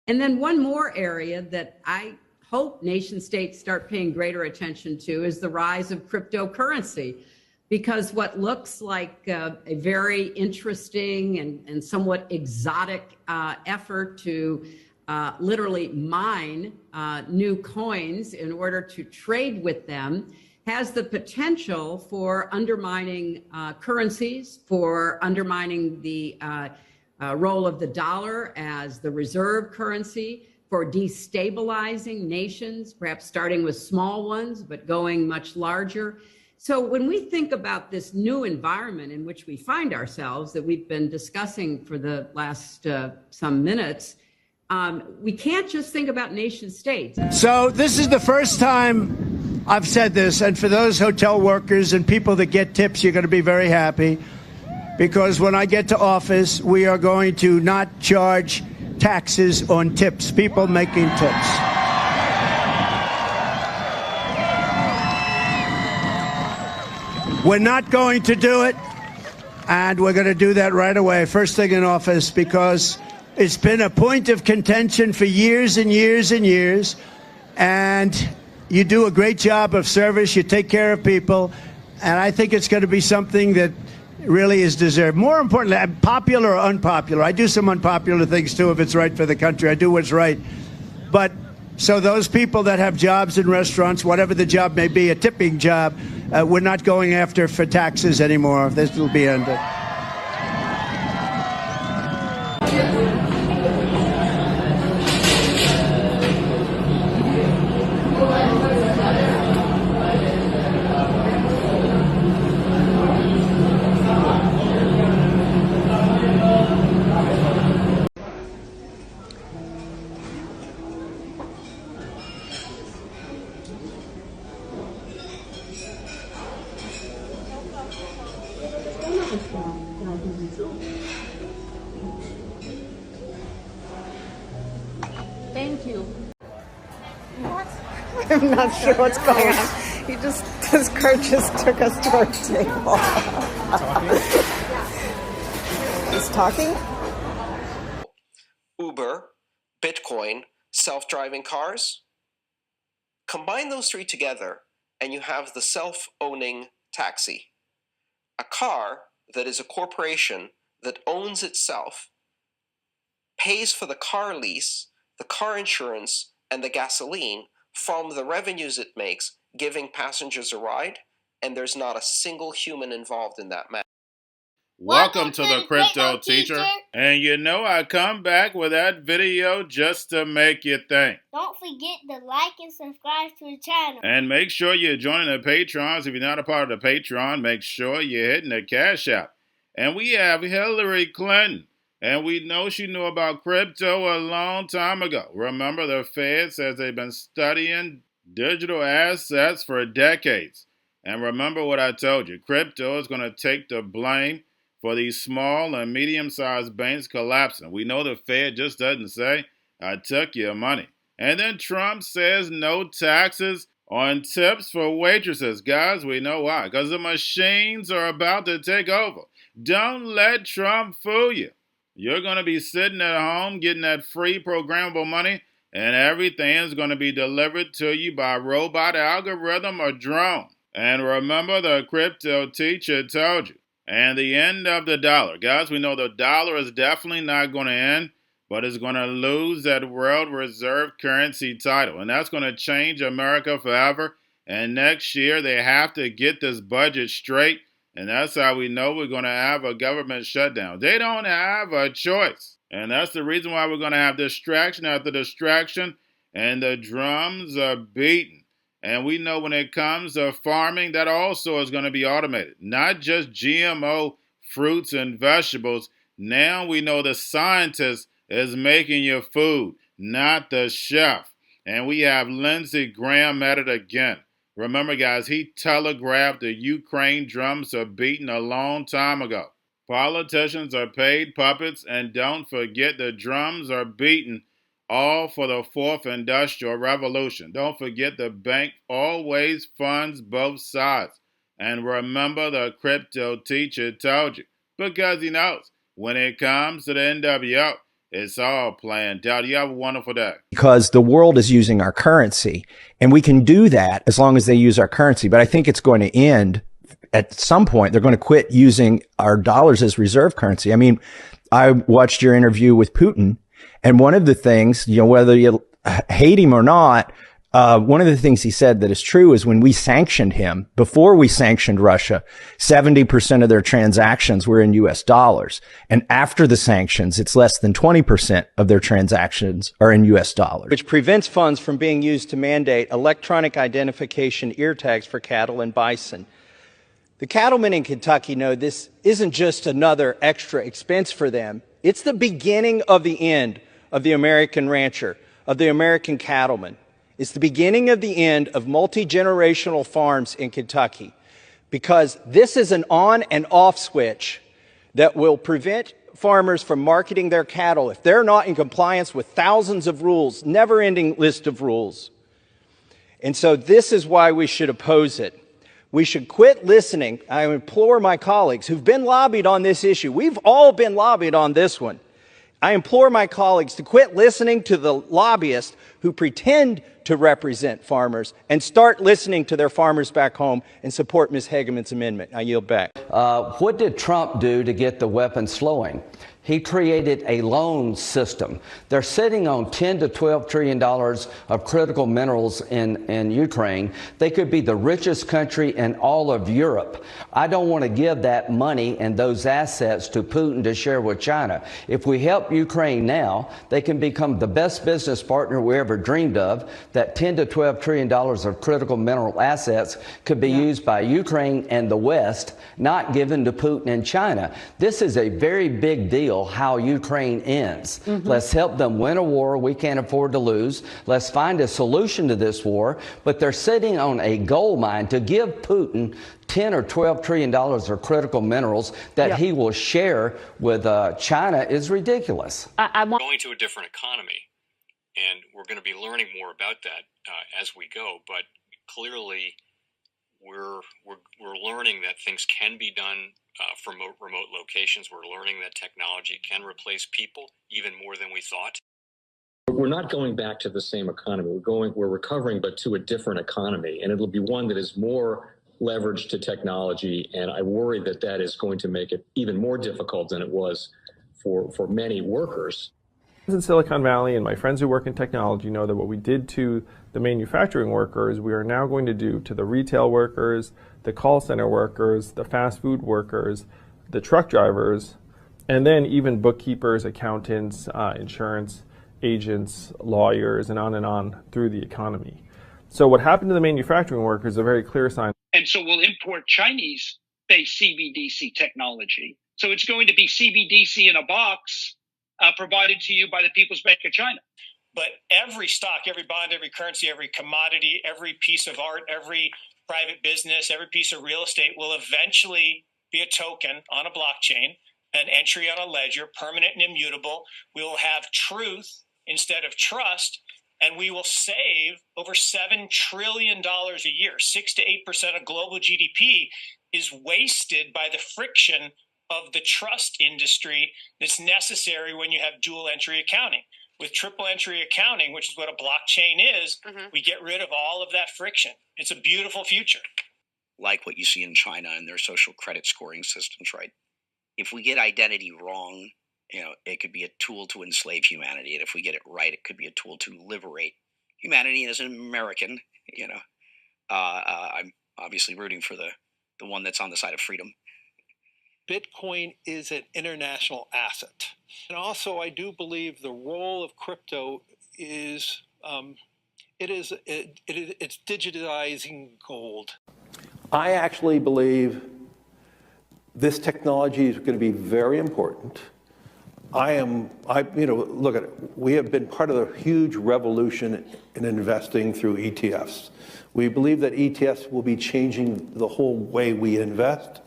And then one more area that I hope nation states start paying greater attention to is the rise of cryptocurrency, because what looks like a very interesting and somewhat exotic effort to literally mine new coins in order to trade with them has the potential for undermining currencies, for undermining the role of the dollar as the reserve currency, for destabilizing nations, perhaps starting with small ones, but going much larger. So when we think about this new environment in which we find ourselves that we've been discussing for the last some minutes, we can't just think about nation states. So this is the first time I've said this, and for those hotel workers and people that get tips, you're going to be very happy, because when I get to office, we are going to not charge taxes on tips, people making tips. We're not going to do it, and we're going to do that right away, first thing in office, because it's been a point of contention for years and years and years, and you do a great job of service, you take care of people, and I think it's going to be something that really is deserved. More importantly, popular or unpopular. I do some unpopular things too if it's right for the country. I do what's right. But so those people that have jobs in restaurants, whatever the job may be, a tipping job, we're not going after for taxes anymore. This will be ended. Thank you. What? I'm not sure what's going on. This cart just took us to our table. He's talking? Uber, Bitcoin, self-driving cars. Combine those three together and you have the self-owning taxi. A car that is a corporation that owns itself, pays for the car lease, the car insurance, and the gasoline from the revenues it makes, giving passengers a ride, and there's not a single human involved in that matter. Welcome to the Crypto Teacher. And you know I come back with that video just to make you think. Don't forget to like and subscribe to the channel. And make sure you're joining the Patrons. If you're not a part of the Patreon, make sure you're hitting the Cash App. And we have Hillary Clinton. And we know she knew about crypto a long time ago. Remember, the Fed says they've been studying digital assets for decades. And remember what I told you. Crypto is going to take the blame for these small and medium-sized banks collapsing. We know the Fed just doesn't say, I took your money. And then Trump says no taxes on tips for waitresses. Guys, we know why. Because the machines are about to take over. Don't let Trump fool you. You're going to be sitting at home getting that free programmable money, and everything's going to be delivered to you by robot, algorithm, or drone. And remember, the Crypto Teacher told you. And the end of the dollar. Guys, we know the dollar is definitely not going to end, but it's going to lose that world reserve currency title. And that's going to change America forever. And next year, they have to get this budget straight. And that's how we know we're going to have a government shutdown. They don't have a choice. And that's the reason why we're going to have distraction after distraction. And the drums are beating. And we know when it comes to farming, that also is going to be automated. Not just GMO fruits and vegetables. Now we know the scientist is making your food, not the chef. And we have Lindsey Graham at it again. Remember, guys, he telegraphed the Ukraine drums are beaten a long time ago. Politicians are paid puppets, and don't forget the drums are beaten, all for the fourth industrial revolution. Don't forget the bank always funds both sides. And remember, the Crypto Teacher told you, because he knows when it comes to the NWO, It's all planned. Dad, you have a wonderful day. Because the world is using our currency, and we can do that as long as they use our currency. But I think it's going to end at some point. They're going to quit using our dollars as reserve currency. I mean, I watched your interview with Putin, and one of the things, whether you hate him or not, one of the things he said that is true is when we sanctioned him, before we sanctioned Russia, 70% of their transactions were in US dollars. And after the sanctions, it's less than 20% of their transactions are in US dollars. Which prevents funds from being used to mandate electronic identification ear tags for cattle and bison. The cattlemen in Kentucky know this isn't just another extra expense for them. It's the beginning of the end of the American rancher, of the American cattleman. It's the beginning of the end of multi-generational farms in Kentucky, because this is an on and off switch that will prevent farmers from marketing their cattle if they're not in compliance with thousands of rules, never-ending list of rules. And so this is why we should oppose it. We should quit listening. I implore my colleagues who've been lobbied on this issue. We've all been lobbied on this one. I implore my colleagues to quit listening to the lobbyists who pretend to represent farmers and start listening to their farmers back home and support Ms. Hageman's amendment. I yield back. What did Trump do to get the weapons flowing? He created a loan system. They're sitting on $10 to $12 trillion of critical minerals in Ukraine. They could be the richest country in all of Europe. I don't want to give that money and those assets to Putin to share with China. If we help Ukraine now, they can become the best business partner we ever dreamed of. That $10 to $12 trillion of critical mineral assets could be used by Ukraine and the West, not given to Putin and China. This is a very big deal. How Ukraine ends. Let's help them win a war we can't afford to lose. Let's find a solution to this war. But they're sitting on a gold mine to give Putin $10 or $12 trillion of critical minerals that he will share with China is ridiculous. I'm going to a different economy, and we're going to be learning more about that as we go. But clearly, we're learning that things can be done from remote locations. We're learning that technology can replace people even more than we thought. We're not going back to the same economy. We're recovering, but to a different economy, and it'll be one that is more leveraged to technology. And I worry that that is going to make it even more difficult than it was for many workers. In Silicon Valley, and my friends who work in technology know that what we did to the manufacturing workers, we are now going to do to the retail workers, the call center workers, the fast food workers, the truck drivers, and then even bookkeepers, accountants, insurance agents, lawyers, and on through the economy. So what happened to the manufacturing workers is a very clear sign. And so we'll import Chinese-based CBDC technology. So it's going to be CBDC in a box provided to you by the People's Bank of China. But every stock, every bond, every currency, every commodity, every piece of art, every private business, every piece of real estate will eventually be a token on a blockchain, an entry on a ledger, permanent and immutable. We will have truth instead of trust, and we will save over $7 trillion a year. 6 to 8% of global GDP is wasted by the friction of the trust industry that's necessary when you have dual entry accounting. With triple entry accounting, which is what a blockchain is, we get rid of all of that friction. It's a beautiful future. Like what you see in China and their social credit scoring systems, right? If we get identity wrong, it could be a tool to enslave humanity. And if we get it right, it could be a tool to liberate humanity. And as an American, I'm obviously rooting for the one that's on the side of freedom. Bitcoin is an international asset. And also, I do believe the role of crypto is it's digitizing gold. I actually believe this technology is going to be very important. Look at it. We have been part of the huge revolution in investing through ETFs. We believe that ETFs will be changing the whole way we invest.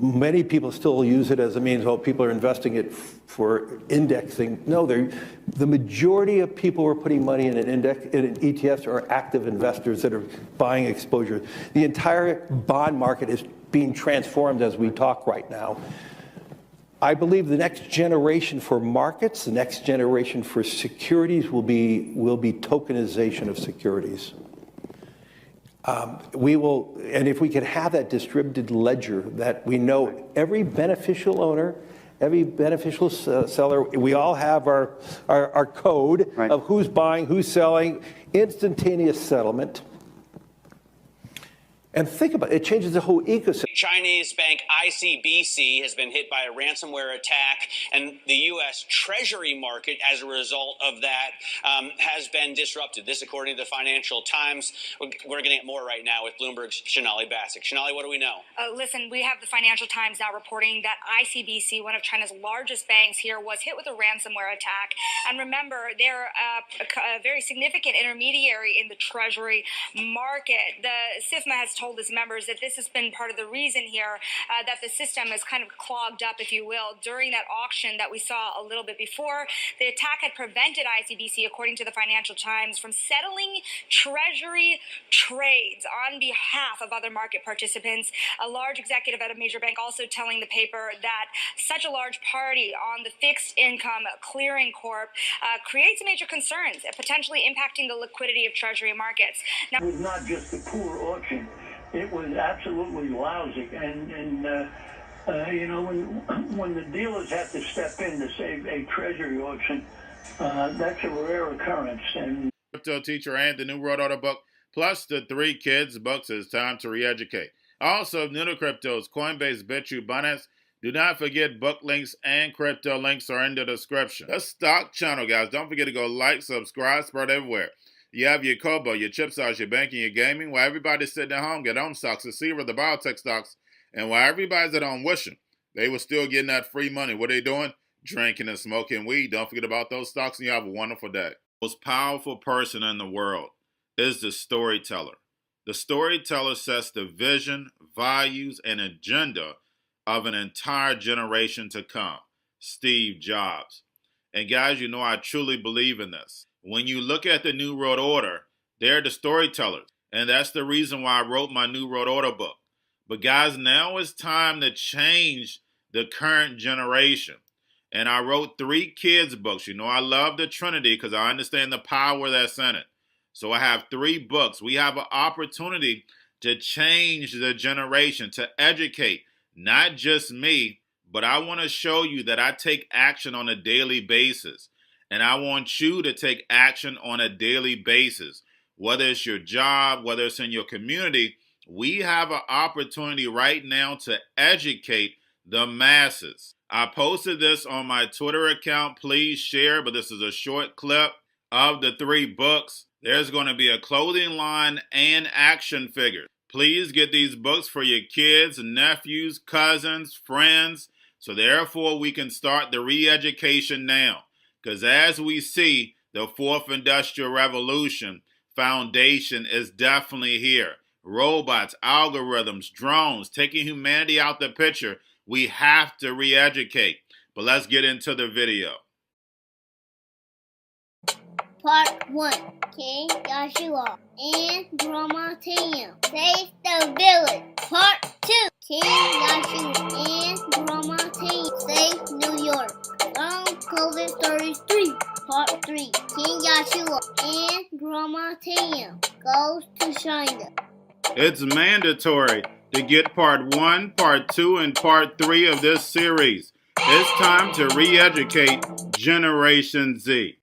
Many people still use it as a means, people are investing it for indexing. No, the majority of people who are putting money in in ETFs are active investors that are buying exposure. The entire bond market is being transformed as we talk right now. I believe the next generation for markets, the next generation for securities will be tokenization of securities. We will, and if we can have that distributed ledger that we know every beneficial owner, every beneficial seller, we all have our code of who's buying, who's selling, instantaneous settlement. And think about it, it changes the whole ecosystem. Chinese bank ICBC has been hit by a ransomware attack, and the U.S. Treasury market, as a result of that, has been disrupted. This, according to the Financial Times. We're getting more right now with Bloomberg's Shonali Bassick. Shonali, what do we know? Listen, we have the Financial Times now reporting that ICBC, one of China's largest banks here, was hit with a ransomware attack. And remember, they're a very significant intermediary in the Treasury market. The SIFMA has told its members that this has been part of the reason here that the system is kind of clogged up, if you will, during that auction that we saw a little bit before. The attack had prevented ICBC, according to the Financial Times, from settling Treasury trades on behalf of other market participants. A large executive at a major bank also telling the paper that such a large party on the fixed income clearing corp creates major concerns, potentially impacting the liquidity of Treasury markets. Now, it was not just a poor auction. It was absolutely lousy, and you know, when the dealers have to step in to save a Treasury auction, that's a rare occurrence. And Cryptoteacher and the New World Order book, plus the 3 Kids books. It's time to re-educate. Also, new to cryptos, Coinbase, Bitrue, Binance. Do not forget book links and crypto links are in the description. The stock channel, guys. Don't forget to go like, subscribe, spread everywhere. You have your Kobo, your chip stocks, your banking, your gaming. While everybody's sitting at home, get on stocks, the Seaver, the biotech stocks. And while everybody's at home wishing, they were still getting that free money. What are they doing? Drinking and smoking weed. Don't forget about those stocks, and you have a wonderful day. The most powerful person in the world is the storyteller. The storyteller sets the vision, values, and agenda of an entire generation to come. Steve Jobs. And guys, you know I truly believe in this. When you look at the New World Order, they're the storytellers. And that's the reason why I wrote my New World Order book. But guys, now it's time to change the current generation. And I wrote 3 kids books. You know, I love the Trinity because I understand the power that's in it. So I have 3 books. We have an opportunity to change the generation, to educate, not just me, but I want to show you that I take action on a daily basis. And I want you to take action on a daily basis. Whether it's your job, whether it's in your community, we have an opportunity right now to educate the masses. I posted this on my Twitter account. Please share, but this is a short clip of the 3 books. There's going to be a clothing line and action figures. Please get these books for your kids, nephews, cousins, friends, so therefore we can start the re-education now. Because as we see, the 4th Industrial Revolution foundation is definitely here. Robots, algorithms, drones, taking humanity out the picture. We have to re-educate. But let's get into the video. Part 1. King Joshua and Grandma Tam save the village. Part 2. King Joshua and Grandma Tam save New York. From COVID-33. Part 3. King Joshua and Grandma Tam goes to China. It's mandatory to get part 1, part 2, and part 3 of this series. It's time to re-educate Generation Z.